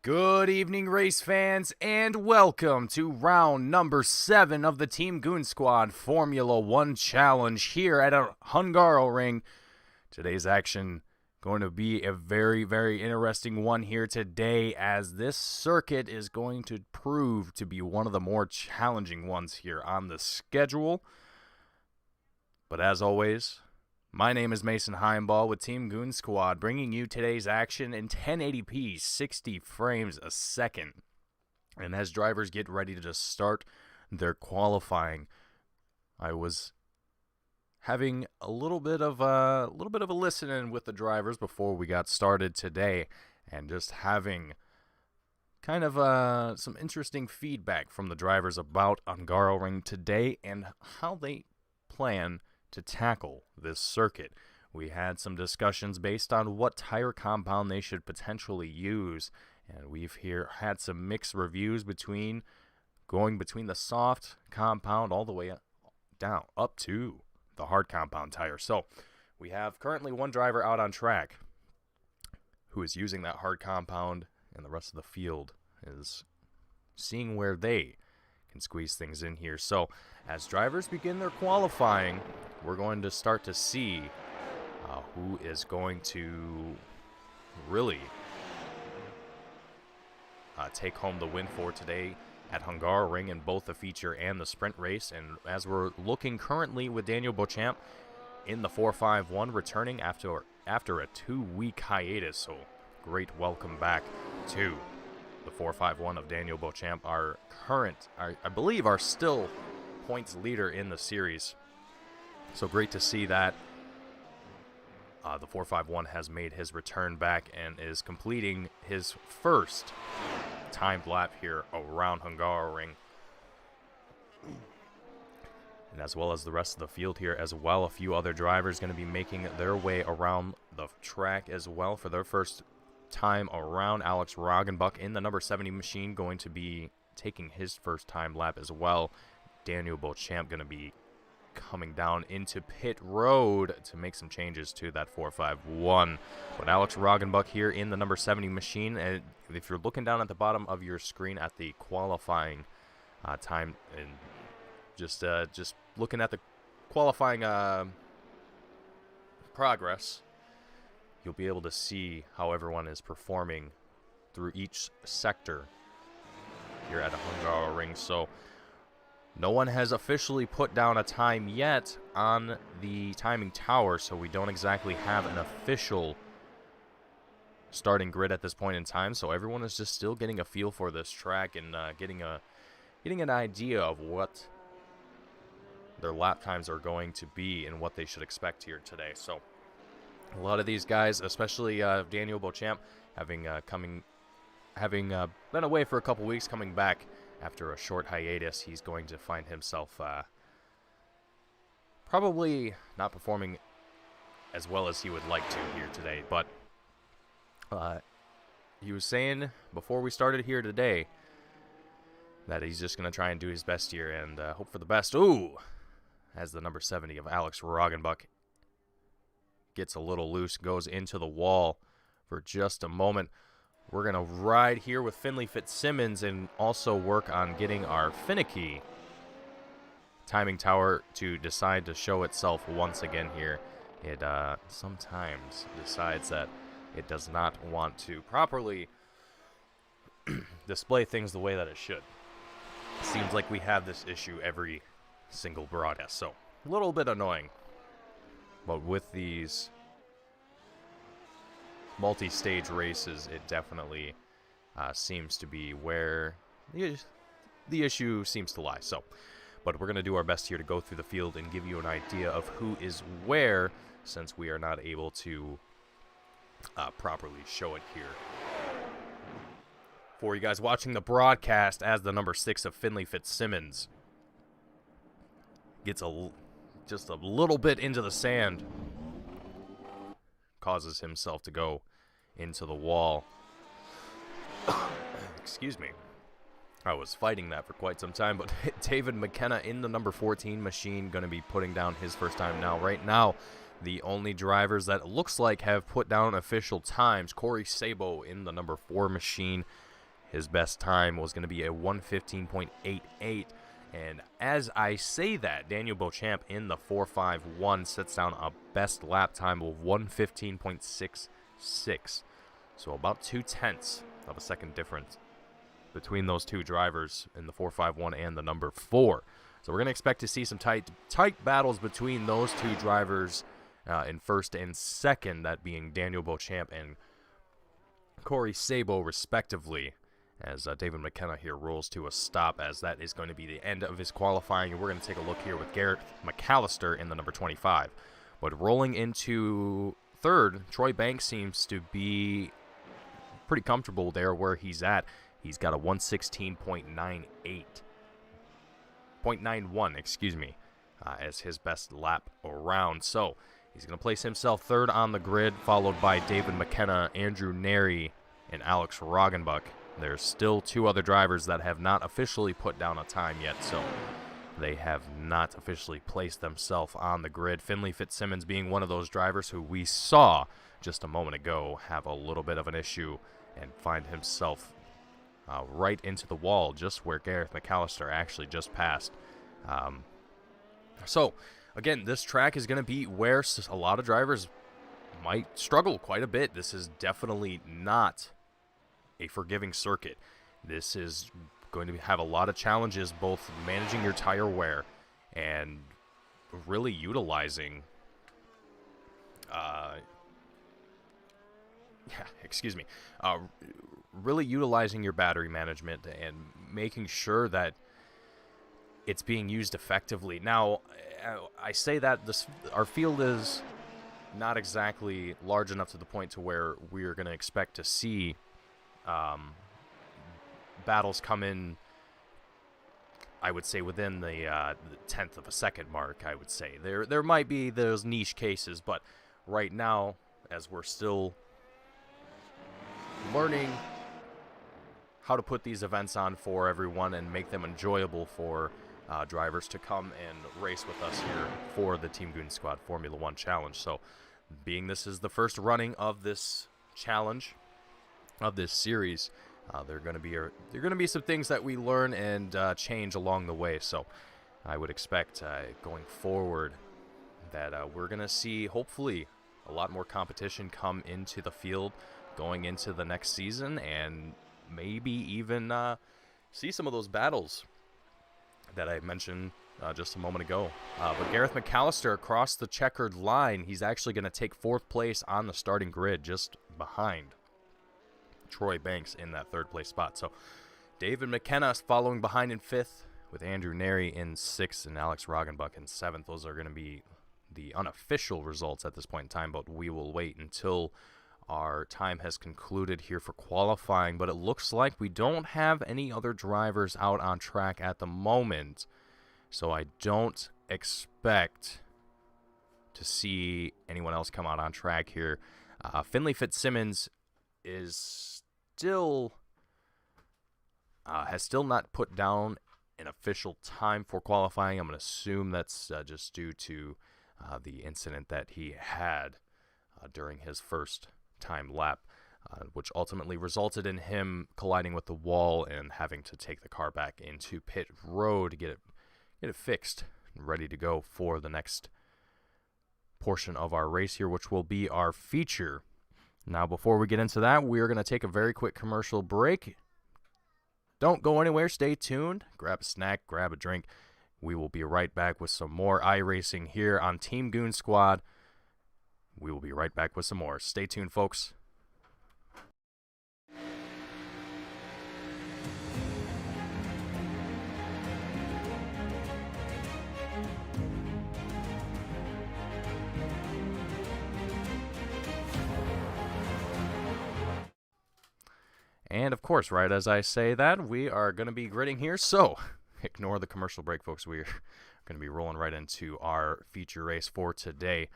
Good evening, race fans, and welcome to round number 7 of the Team Goon Squad Formula One Challenge here at a Hungaroring. Today's action going to be a very, very interesting one here today, as this circuit is going to prove to be one of the more challenging ones here on the schedule. But as always, my name is Mason Heimball with Team Goon Squad, bringing you today's action in 1080p, 60 frames a second. And as drivers get ready to just start their qualifying, I was having a little bit of a listen-in with the drivers before we got started today, and just having kind of some interesting feedback from the drivers about Hungaroring today and how they plan to tackle this circuit. We had some discussions based on what tire compound they should potentially use, and we've had some mixed reviews between the soft compound all the way down up to the hard compound tire. So we have currently one driver out on track who is using that hard compound, and the rest of the field is seeing where they can squeeze things in here. So as drivers begin their qualifying, we're going to start to see who is going to really take home the win for today at Hungaroring in both the feature and the sprint race. And as we're looking currently with Daniel Beauchamp in the 451, returning after a 2-week hiatus. So great welcome back to the 451 of Daniel Beauchamp, our current, I believe, our still points leader in the series. So great to see that the 451 has made his return back and is completing his first timed lap here around Hungaroring. And as well as the rest of the field here as well. A few other drivers going to be making their way around the track as well for their first time around. Alex Roggenbuck in the number 70 machine going to be taking his first time lap as well. Daniel Beauchamp going to be coming down into pit road to make some changes to that 451. But Alex Roggenbuck here in the number 70 machine, and if you're looking down at the bottom of your screen at the qualifying time, and just looking at the qualifying progress, you'll be able to see how everyone is performing through each sector here at a Hungaroring. So no one has officially put down a time yet on the timing tower, so we don't exactly have an official starting grid at this point in time. So everyone is just still getting a feel for this track and getting an idea of what their lap times are going to be and what they should expect here today. So a lot of these guys, especially Daniel Beauchamp, having been away for a couple weeks, coming back after a short hiatus, he's going to find himself probably not performing as well as he would like to here today. But he was saying before we started here today that he's just going to try and do his best here and hope for the best. Ooh, as the number 70 of Alex Roggenbuck gets a little loose, goes into the wall for just a moment. We're going to ride here with Finley Fitzsimmons and also work on getting our finicky timing tower to decide to show itself once again here. It sometimes decides that it does not want to properly display things the way that it should. It seems like we have this issue every single broadcast, so a little bit annoying. But with these multi-stage races, it definitely seems to be where the issue seems to lie. So, but we're going to do our best here to go through the field and give you an idea of who is where, since we are not able to properly show it here for you guys watching the broadcast, as the number 6 of Finley Fitzsimmons gets just a little bit into the sand, causes himself to go into the wall. Excuse me. I was fighting that for quite some time, but David McKenna in the number 14 machine going to be putting down his first time now. Right now, the only drivers that it looks like have put down official times, Corey Sabo in the number 4 machine, His best time was going to be a 1:15.88. And as I say that, Daniel Beauchamp in the 4.51 sets down a best lap time of 1:15.66. So about 0.2 of a second difference between those two drivers in the 4.51 and the number 4. So we're going to expect to see some tight battles between those two drivers in first and second, that being Daniel Beauchamp and Corey Sabo, respectively, as David McKenna here rolls to a stop, as that is going to be the end of his qualifying. And we're going to take a look here with Garrett McAllister in the number 25. But rolling into third, Troy Banks seems to be pretty comfortable there where he's at. He's got a 1:16.91, excuse me, as his best lap around. So he's going to place himself third on the grid, followed by David McKenna, Andrew Neri, and Alex Roggenbuck. There's still two other drivers that have not officially put down a time yet, so they have not officially placed themselves on the grid. Finley Fitzsimmons being one of those drivers who we saw just a moment ago have a little bit of an issue and find himself right into the wall, just where Gareth McAllister actually just passed. So, again, this track is going to be where a lot of drivers might struggle quite a bit. This is definitely not a forgiving circuit. This is going to have a lot of challenges, both managing your tire wear and really utilizing really utilizing your battery management and making sure that it's being used effectively. Now, I say that our field is not exactly large enough to the point to where we're going to expect to see battles come in, I would say, within the 10th of a second mark. I would say there might be those niche cases, but right now, as we're still learning how to put these events on for everyone and make them enjoyable for drivers to come and race with us here for the Team Goon Squad Formula One Challenge. So, being this is the first running of this challenge, of this series, there are going to be some things that we learn and change along the way. So, I would expect going forward that we're going to see, hopefully, a lot more competition come into the field going into the next season, and maybe even see some of those battles that I mentioned just a moment ago. But Gareth McAllister across the checkered line, he's actually going to take fourth place on the starting grid, just behind Troy Banks in that third place spot. So David McKenna following behind in fifth, with Andrew Neri in sixth and Alex Roggenbuck in seventh. Those are going to be the unofficial results at this point in time, but we will wait until our time has concluded here for qualifying. But it looks like we don't have any other drivers out on track at the moment, so I don't expect to see anyone else come out on track here. Finley Fitzsimmons is still has still not put down an official time for qualifying. I'm going to assume that's just due to the incident that he had during his first time lap, which ultimately resulted in him colliding with the wall and having to take the car back into pit road to get it fixed and ready to go for the next portion of our race here, which will be our feature. Now, before we get into that, we're going to take a very quick commercial break. Don't go anywhere. Stay tuned. Grab a snack, grab a drink. We will be right back with some more iRacing here on Team Goon Squad. We will be right back with some more. Stay tuned, folks. And, of course, right as I say that, we are going to be gridding here, so ignore the commercial break, folks. We're going to be rolling right into our feature race for today.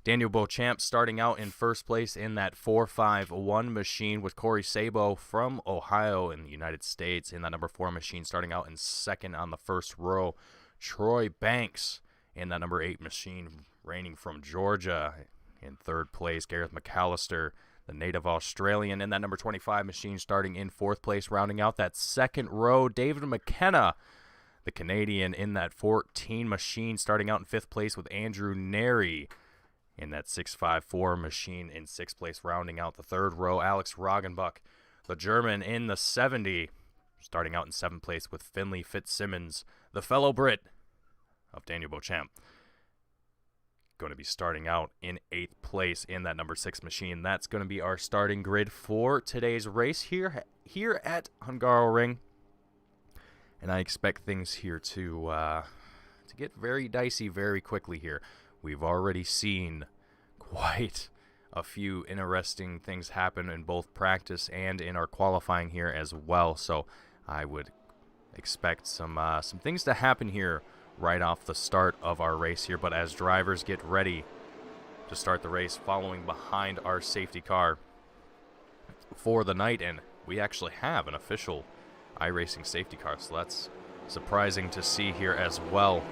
Daniel Beauchamp starting out in first place in that 4.51 machine, with Corey Sabo from Ohio in the United States in that number 4 machine starting out in second on the first row. Troy Banks in that number 8 machine, reigning from Georgia, in third place. Gareth McAllister, the native Australian in that number 25 machine, starting in 4th place. Rounding out that second row, David McKenna, the Canadian, in that 14 machine, starting out in 5th place with Andrew Neri in that 654 machine in 6th place. Rounding out the third row, Alex Roggenbuck, the German, in the 70, starting out in 7th place with Finley Fitzsimmons, the fellow Brit of Daniel Beauchamp, going to be starting out in 8th place in that number 6 machine. That's going to be our starting grid for today's race here at Hungaroring. And I expect things here to get very dicey very quickly here. We've already seen quite a few interesting things happen in both practice and in our qualifying here as well. So I would expect some things to happen here right off the start of our race here. But as drivers get ready to start the race, following behind our safety car for the night, and we actually have an official iRacing safety car, so that's surprising to see here as well.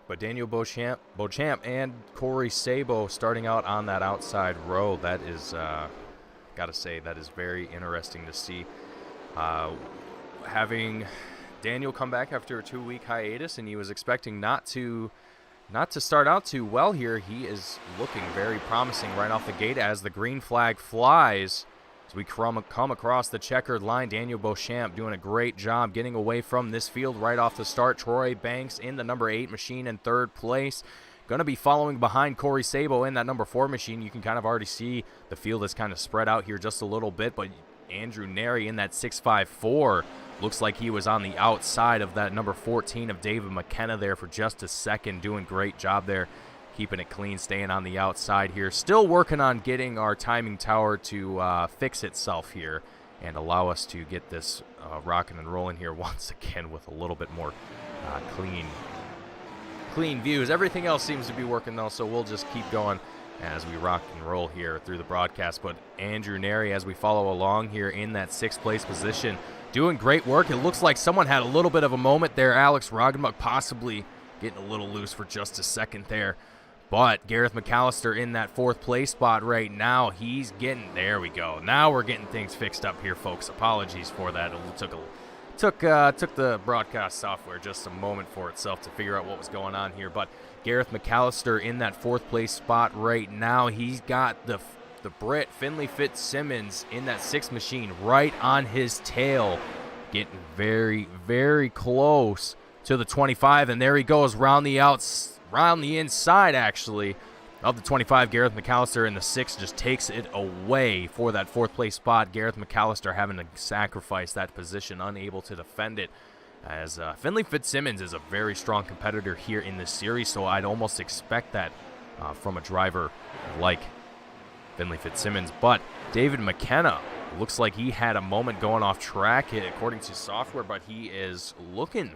But Daniel Beauchamp and Corey Sabo starting out on that outside row, that is, gotta say, that is very interesting to see. Having Daniel come back after a 2-week hiatus, and he was expecting not to start out too well here. He is looking very promising right off the gate as the green flag flies. As we come across the checkered line, Daniel Beauchamp doing a great job getting away from this field right off the start. Troy Banks in the number 8 machine in 3rd place. Going to be following behind Corey Sabo in that number 4 machine. You can kind of already see the field is kind of spread out here just a little bit, but Andrew Neri in that 654 looks like he was on the outside of that number 14 of David McKenna there for just a second. Doing great job there, keeping it clean, staying on the outside here. Still working on getting our timing tower to fix itself here and allow us to get this rocking and rolling here once again with a little bit more clean views. Everything else seems to be working though, so we'll just keep going as we rock and roll here through the broadcast. But Andrew Neri, as we follow along here in that 6th place position, doing great work. It looks like someone had a little bit of a moment there. Alex Roggenbuck possibly getting a little loose for just a second there. But Gareth McAllister in that 4th place spot right now. He's getting, there we go. Now we're getting things fixed up here, folks. Apologies for that. It took the broadcast software just a moment for itself to figure out what was going on here. But Gareth McAllister in that 4th place spot right now. He's got the Brit, Finley Fitzsimmons, in that 6th machine right on his tail, getting very, very close to the 25. And there he goes round the inside, actually, of the 25. Gareth McAllister in the 6 just takes it away for that 4th place spot. Gareth McAllister having to sacrifice that position, unable to defend it, as Finley Fitzsimmons is a very strong competitor here in this series, so I'd almost expect that from a driver like Finley Fitzsimmons. But David McKenna looks like he had a moment going off track according to software, but he is looking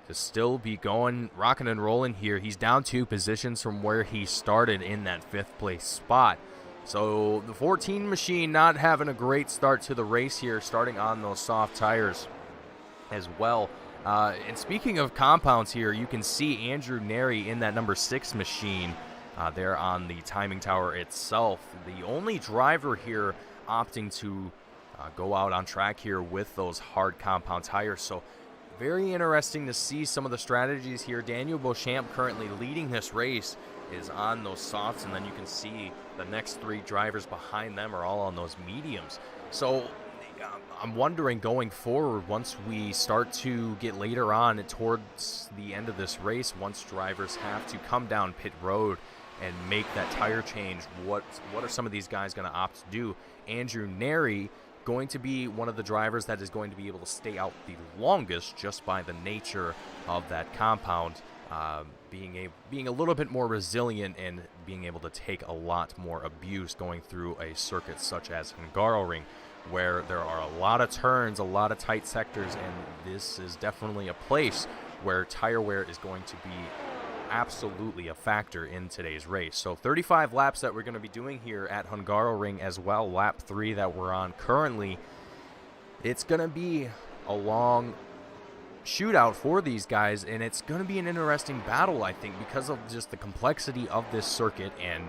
to still be going, rocking and rolling here. He's down 2 positions from where he started in that 5th place spot. So the 14 machine not having a great start to the race here, starting on those soft tires as well. And speaking of compounds here, you can see Andrew Neri in that number 6 machine there on the timing tower itself. The only driver here opting to go out on track here with those hard compound tires. So very interesting to see some of the strategies here. Daniel Beauchamp currently leading this race is on those softs, and then you can see the next 3 drivers behind them are all on those mediums. So I'm wondering going forward, once we start to get later on towards the end of this race, once drivers have to come down pit road and make that tire change, what are some of these guys going to opt to do? Andrew Neri going to be one of the drivers that is going to be able to stay out the longest just by the nature of that compound, being a little bit more resilient and being able to take a lot more abuse going through a circuit such as Hungaroring, where there are a lot of turns, a lot of tight sectors, and this is definitely a place where tire wear is going to be absolutely a factor in today's race. So 35 laps that we're going to be doing here at Hungaroring as well, lap 3 that we're on currently. It's going to be a long shootout for these guys, and it's going to be an interesting battle, I think, because of just the complexity of this circuit and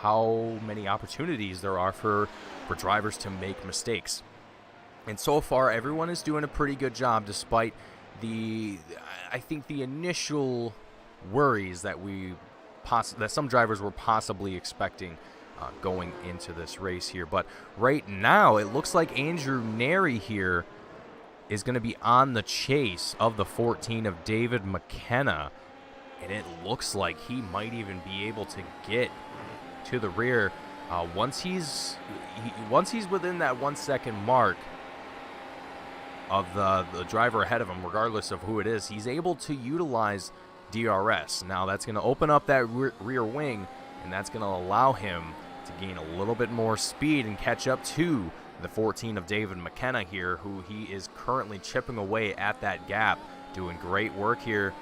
how many opportunities there are for drivers to make mistakes. And so far, everyone is doing a pretty good job, despite I think the initial worries that that some drivers were possibly expecting going into this race here. But right now, it looks like Andrew Neri here is going to be on the chase of the 14 of David McKenna, and it looks like he might even be able to get to the rear once he's within that 1 second mark of the driver ahead of him. Regardless of who it is, he's able to utilize DRS. Now that's going to open up that rear wing, and that's going to allow him to gain a little bit more speed and catch up to the 14 of David McKenna here, who he is currently chipping away at that gap, doing great work here.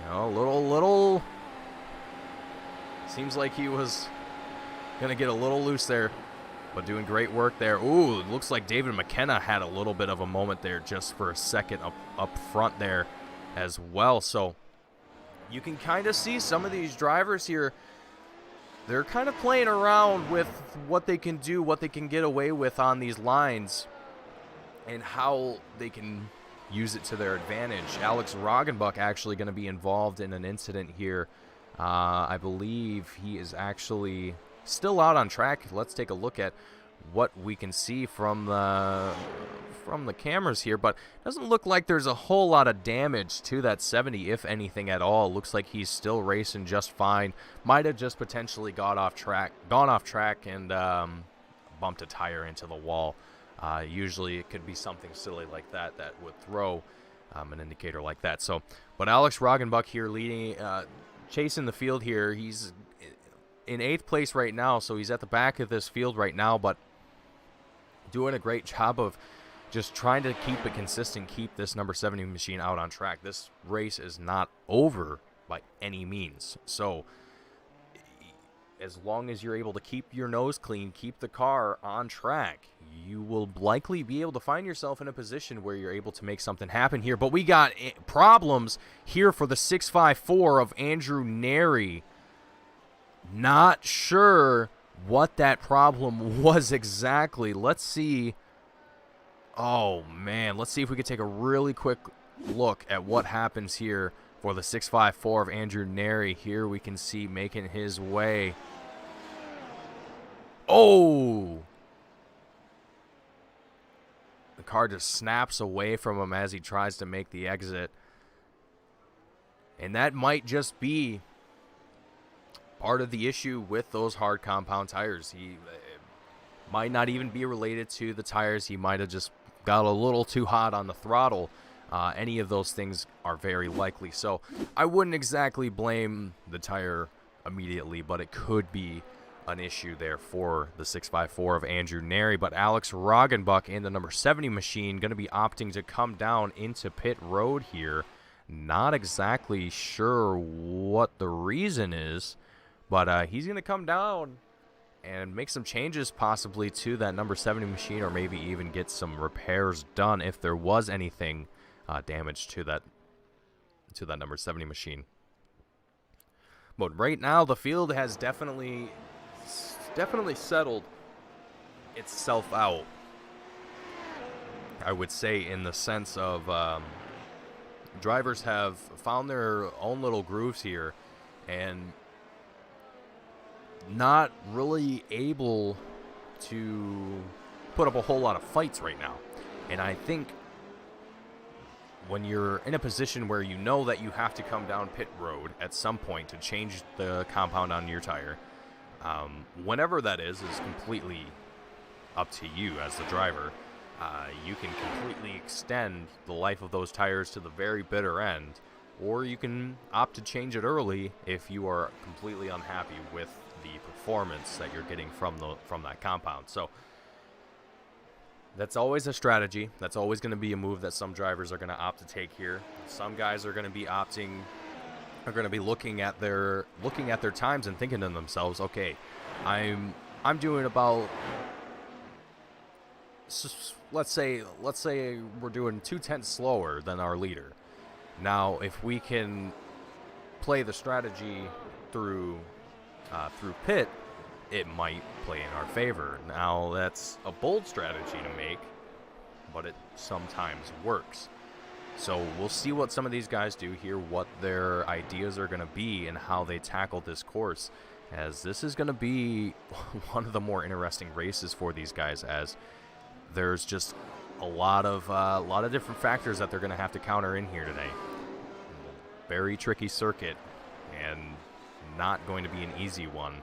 You know, little seems like he was gonna get a little loose there, but doing great work there. Ooh, it looks like David McKenna had a little bit of a moment there just for a second up front there as well. So you can kind of see some of these drivers here, they're kind of playing around with what they can do, what they can get away with on these lines, and how they can use it to their advantage. Alex Roggenbuck actually going to be involved in an incident here. I believe he is actually still out on track. Let's take a look at what we can see from the cameras here, but it doesn't look like there's a whole lot of damage to that 70, if anything at all. Looks like he's still racing just fine. Might have just potentially gone off track and bumped a tire into the wall. Usually it could be something silly like that would throw an indicator like that. So, but Alex Roggenbuck here leading, chasing the field here. He's in 8th place right now, so he's at the back of this field right now, but doing a great job of just trying to keep it consistent, keep this number 70 machine out on track. This race is not over by any means. So as long as you're able to keep your nose clean, keep the car on track, you will likely be able to find yourself in a position where you're able to make something happen here. But we got problems here for the 654 of Andrew Neri. Not sure what that problem was exactly. Let's see. Oh, man. Let's see if we could take a really quick look at what happens here for the 654 of Andrew Neri. Here we can see making his way. Oh! The car just snaps away from him as he tries to make the exit. And that might just be part of the issue with those hard compound tires. He might not even be related to the tires. He might have just got a little too hot on the throttle. Any of those things are very likely. So I wouldn't exactly blame the tire immediately, but it could be an issue there for the 654 of Andrew Neri. But Alex Roggenbuck and the number 70 machine going to be opting to come down into pit road here. Not exactly sure what the reason is, but he's going to come down and make some changes possibly to that number 70 machine, or maybe even get some repairs done if there was anything damage to that number 70 machine. But right now the field has definitely settled itself out, I would say, in the sense of drivers have found their own little grooves here and not really able to put up a whole lot of fights right now. And I think when you're in a position where you know that you have to come down pit road at some point to change the compound on your tire, whenever that is completely up to you as the driver. You can completely extend the life of those tires to the very bitter end, or you can opt to change it early if you are completely unhappy with the performance that you're getting from that compound. So that's always a strategy. That's always going to be a move that some drivers are going to opt to take here. Some guys are going to be looking at their times and thinking to themselves, okay, I'm doing about, let's say we're doing 2/10 slower than our leader. Now, if we can play the strategy through pit, it might play in our favor. Now, that's a bold strategy to make, but it sometimes works. So we'll see what some of these guys do here, what their ideas are going to be, and how they tackle this course, as this is going to be one of the more interesting races for these guys, as there's just a lot of different factors that they're going to have to counter in here today. Very tricky circuit, and not going to be an easy one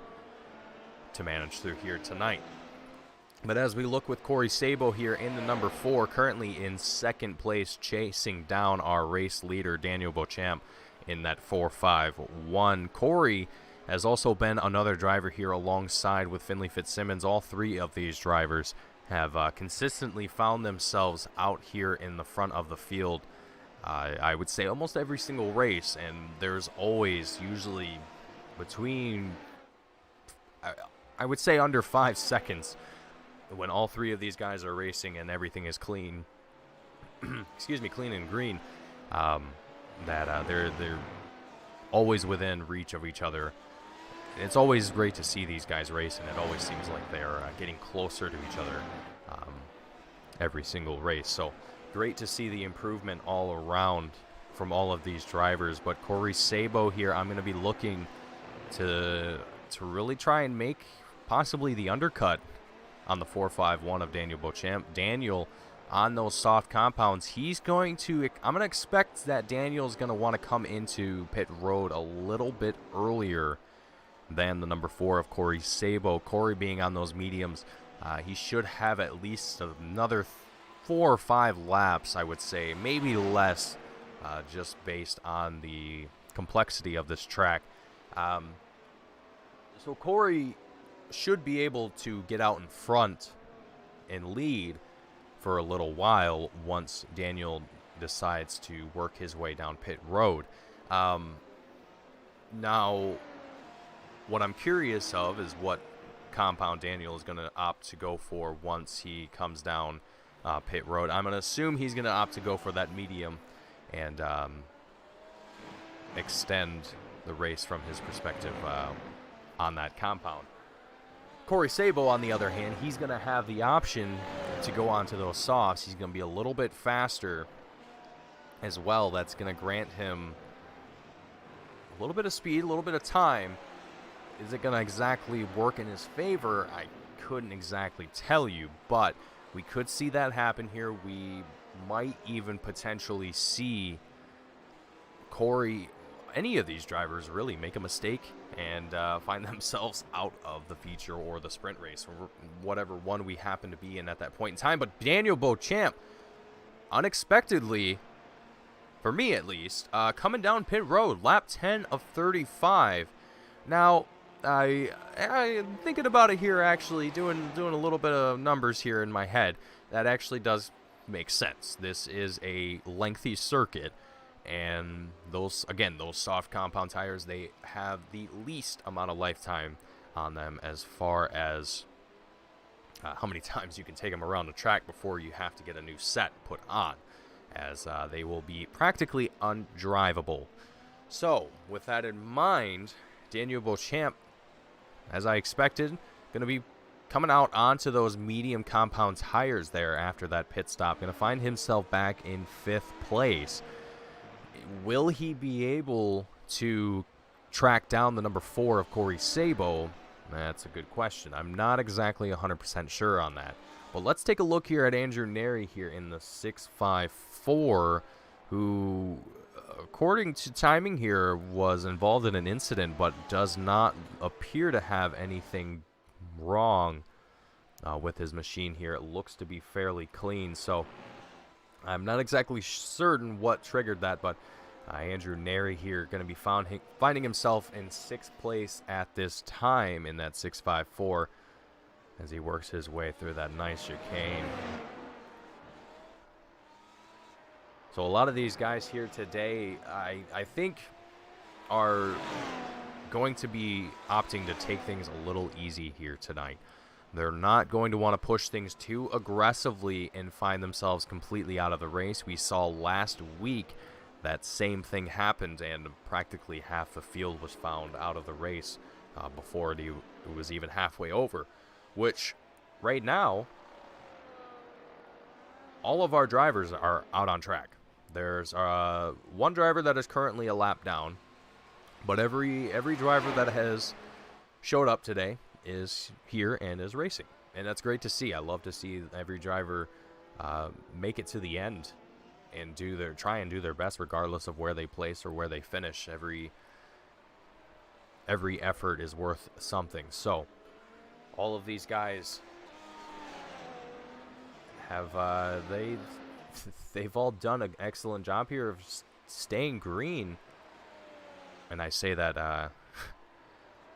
to manage through here tonight. But as we look with Corey Sabo here in the number 4, currently in second place, chasing down our race leader, Daniel Beauchamp, in that 4.51. Corey has also been another driver here alongside with Finley Fitzsimmons. All three of these drivers have consistently found themselves out here in the front of the field. I would say almost every single race, and there's always usually between, I would say, under 5 seconds when all three of these guys are racing and everything is clean, excuse me, clean and green, that they're always within reach of each other. It's always great to see these guys race, and it always seems like they're getting closer to each other every single race. So great to see the improvement all around from all of these drivers. But Corey Sabo here, I'm going to be looking to really try and make possibly the undercut on the 4.51 of Daniel Beauchamp. Daniel on those soft compounds, I'm going to expect that Daniel's going to want to come into pit road a little bit earlier than the number 4 of Corey Sabo. Corey being on those mediums, he should have at least another 4 or 5 laps, I would say, maybe less, just based on the complexity of this track. So Corey should be able to get out in front and lead for a little while once Daniel decides to work his way down pit road. Now, what I'm curious of is what compound Daniel is going to opt to go for once he comes down pit road. I'm going to assume he's going to opt to go for that medium and extend the race from his perspective on that compound. Corey Sabo, on the other hand, he's going to have the option to go onto those softs. He's going to be a little bit faster as well. That's going to grant him a little bit of speed, a little bit of time. Is it going to exactly work in his favor? I couldn't exactly tell you, but we could see that happen here. We might even potentially see Corey, any of these drivers, really make a mistake and find themselves out of the feature or the sprint race, or whatever one we happen to be in at that point in time. But Daniel Beauchamp, unexpectedly, for me at least, coming down pit road, lap 10 of 35. Now, I'm thinking about it here, actually, doing a little bit of numbers here in my head. That actually does make sense. This is a lengthy circuit, and those soft compound tires, they have the least amount of lifetime on them as far as how many times you can take them around the track before you have to get a new set put on, as they will be practically undrivable. So, with that in mind, Daniel Beauchamp, as I expected, going to be coming out onto those medium compound tires there after that pit stop. Going to find himself back in 5th place. Will he be able to track down the number 4 of Corey Sabo? That's a good question. I'm not exactly 100% sure on that. But let's take a look here at Andrew Neri here in the 6.54, who, according to timing here, was involved in an incident but does not appear to have anything wrong with his machine here. It looks to be fairly clean, so I'm not exactly certain what triggered that, but Andrew Neri here going to be finding himself in 6th place at this time in that 6.54 as he works his way through that nice chicane. So a lot of these guys here today, I think, are going to be opting to take things a little easy here tonight. They're not going to want to push things too aggressively and find themselves completely out of the race. We saw last week that same thing happened, and practically half the field was found out of the race before it was even halfway over, which right now, all of our drivers are out on track. There's one driver that is currently a lap down, but every driver that has showed up today is here and is racing, and that's great to see. I love to see every driver make it to the end and try and do their best, regardless of where they place or where they finish. Every effort is worth something. So all of these guys have they've all done an excellent job here of staying green, and I say that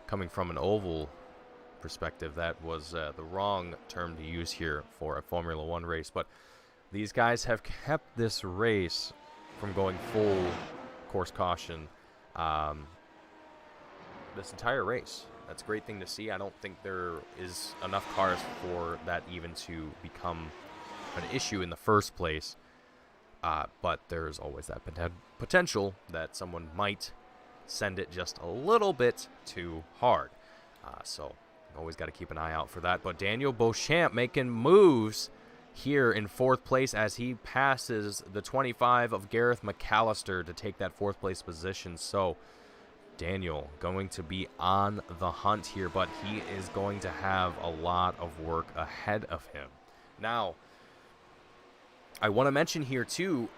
coming from an oval perspective, that was the wrong term to use here for a Formula One race, but these guys have kept this race from going full course caution this entire race. That's a great thing to see. I don't think there is enough cars for that even to become an issue in the first place, but there's always that potential that someone might send it just a little bit too hard. So always got to keep an eye out for that. But Daniel Beauchamp making moves here in fourth place as he passes the 25 of Gareth McAllister to take that fourth place position. So Daniel going to be on the hunt here, but he is going to have a lot of work ahead of him. Now, I want to mention here too,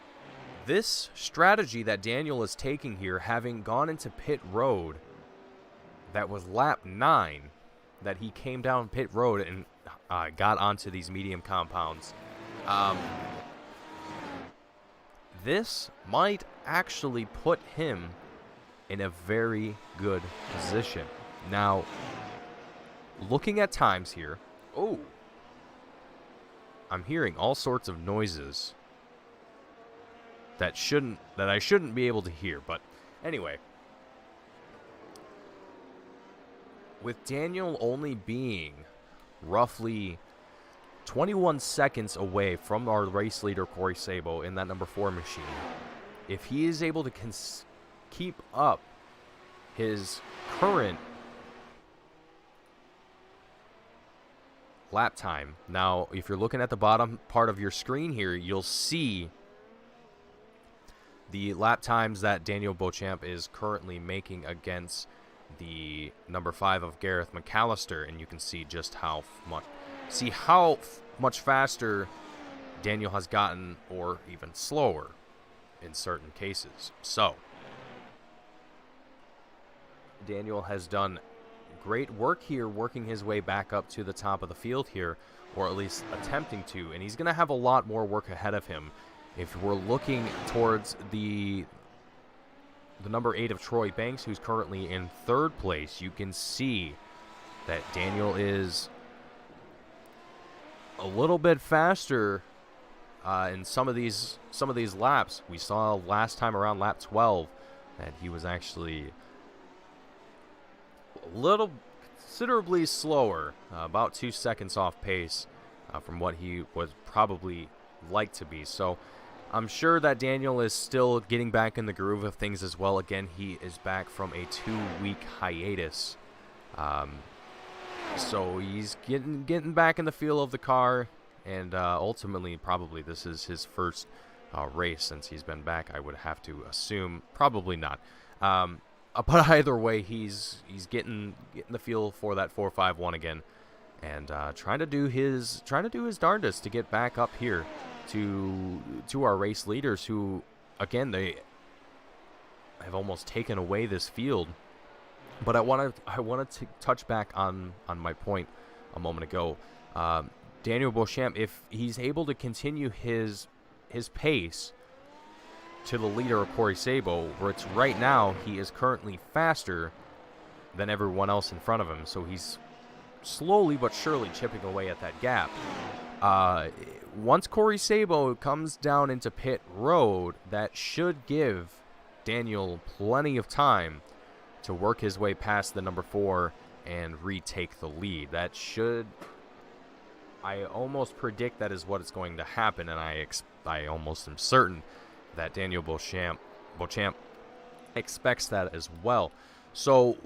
this strategy that Daniel is taking here, having gone into pit road, that was lap 9, that he came down pit road and got onto these medium compounds. This might actually put him in a very good position. Now, looking at times here, I'm hearing all sorts of noises that I shouldn't be able to hear, but anyway, with Daniel only being roughly 21 seconds away from our race leader Corey Sabo in that number 4 machine, if he is able to keep up his current lap time. Now, if you're looking at the bottom part of your screen here, you'll see the lap times that Daniel Beauchamp is currently making against the number 5 of Gareth McAllister, and you can see just how much faster Daniel has gotten, or even slower in certain cases. So Daniel has done great work here, working his way back up to the top of the field here, or at least attempting to, and he's going to have a lot more work ahead of him. If we're looking towards the number 8 of Troy Banks, who's currently in 3rd place, you can see that Daniel is a little bit faster in some of these laps. We saw last time around lap 12 that he was actually considerably slower, about 2 seconds off pace from what he was probably like to be. So I'm sure that Daniel is still getting back in the groove of things as well. Again, he is back from a 2-week hiatus, so he's getting back in the feel of the car, and ultimately probably this is his first race since he's been back. I would have to assume probably not. But either way, he's getting the feel for that 4.51 again, and trying to do his darndest to get back up here to our race leaders, who again, they have almost taken away this field. But I wanted to touch back on my point a moment ago. Daniel Beauchamp, if he's able to continue his pace to the leader of Corey Sabo, where it's right now he is currently faster than everyone else in front of him, so he's slowly but surely chipping away at that gap. Once Corey Sabo comes down into pit road, that should give Daniel plenty of time to work his way past the number 4 and retake the lead. That should, I almost predict that is what is going to happen, and I almost am certain that Daniel Beauchamp Beauchamp expects that as well. So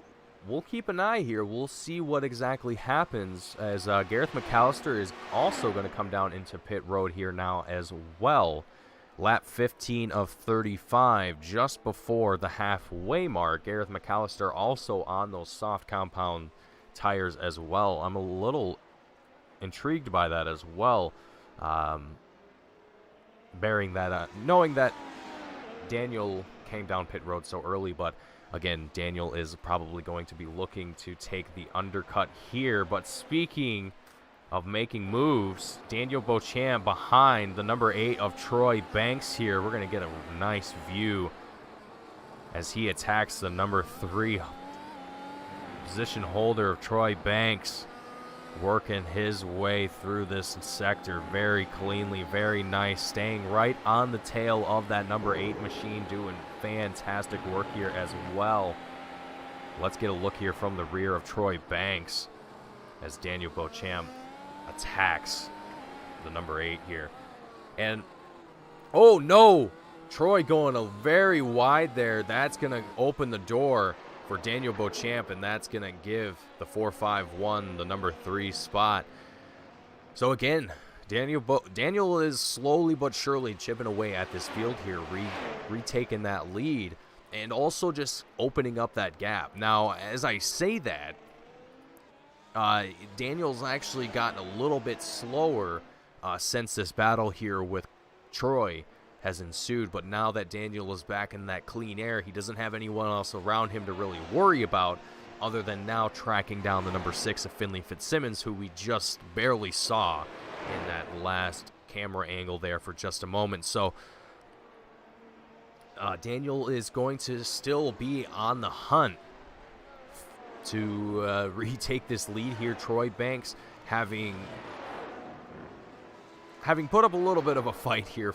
we'll keep an eye here. We'll see what exactly happens, as Gareth McAllister is also going to come down into pit road here now as well. Lap 15 of 35, just before the halfway mark. Gareth McAllister also on those soft compound tires as well. I'm a little intrigued by that as well. Bearing that, knowing that Daniel came down pit road so early, but again, Daniel is probably going to be looking to take the undercut here. But speaking of making moves, Daniel Beauchamp behind the number 8 of Troy Banks here. We're going to get a nice view as he attacks the number 3 position holder of Troy Banks, working his way through this sector very cleanly, very nice, staying right on the tail of that number 8 machine, doing fantastic work here as well. Let's get a look here from the rear of Troy Banks as Daniel Beauchamp attacks the number 8 here. And oh no, Troy going a very wide there. That's going to open the door for Daniel Beauchamp, and that's going to give the 451 the number 3 spot. So again, Daniel is slowly but surely chipping away at this field here, retaking that lead, and also just opening up that gap. Now, as I say that, Daniel's actually gotten a little bit slower since this battle here with Troy has ensued, but now that Daniel is back in that clean air, he doesn't have anyone else around him to really worry about, other than now tracking down the number 6 of Finley Fitzsimmons, who we just barely saw in that last camera angle there for just a moment. So Daniel is going to still be on the hunt to retake this lead here. Troy Banks having put up a little bit of a fight here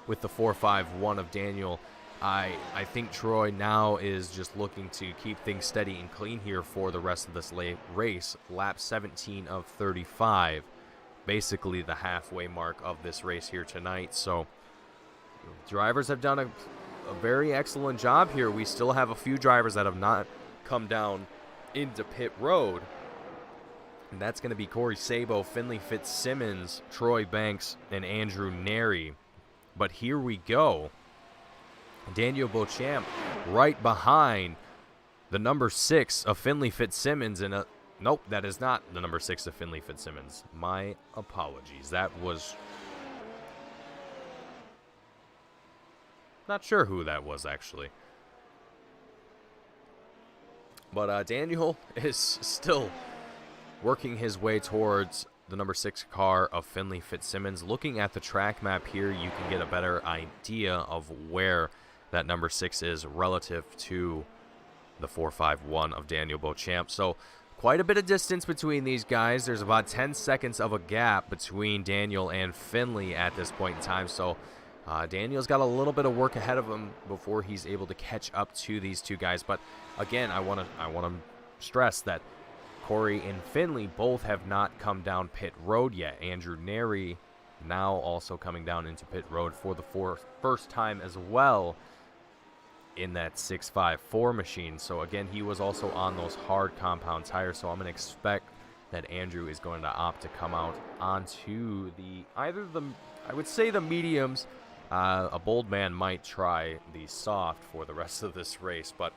with the 451 of Daniel. I think Troy now is just looking to keep things steady and clean here for the rest of this race. Lap 17 of 35, basically the halfway mark of this race here tonight. So drivers have done a very excellent job here. We still have a few drivers that have not come down into pit road, and that's going to be Corey Sabo, Finley Fitzsimmons, Troy Banks, and Andrew Neri. But here we go. Daniel Beauchamp right behind the number 6 of Finley Fitzsimmons. And nope, that is not the number 6 of Finley Fitzsimmons. My apologies. That was... not sure who that was, actually. But Daniel is still working his way towards the number 6 car of Finley Fitzsimmons. Looking at the track map here, you can get a better idea of where that number 6 is relative to the 451 of Daniel Beauchamp. So quite a bit of distance between these guys. There's about 10 seconds of a gap between Daniel and Finley at this point in time. So Daniel's got a little bit of work ahead of him before he's able to catch up to these two guys. But again, I want to stress that Corey and Finley both have not come down pit road yet. Andrew Neri now also coming down into pit road for the first time as well in that 654 machine. So again, he was also on those hard compound tires. So I'm going to expect that Andrew is going to opt to come out onto either the, I would say, the mediums. A bold man might try the soft for the rest of this race, but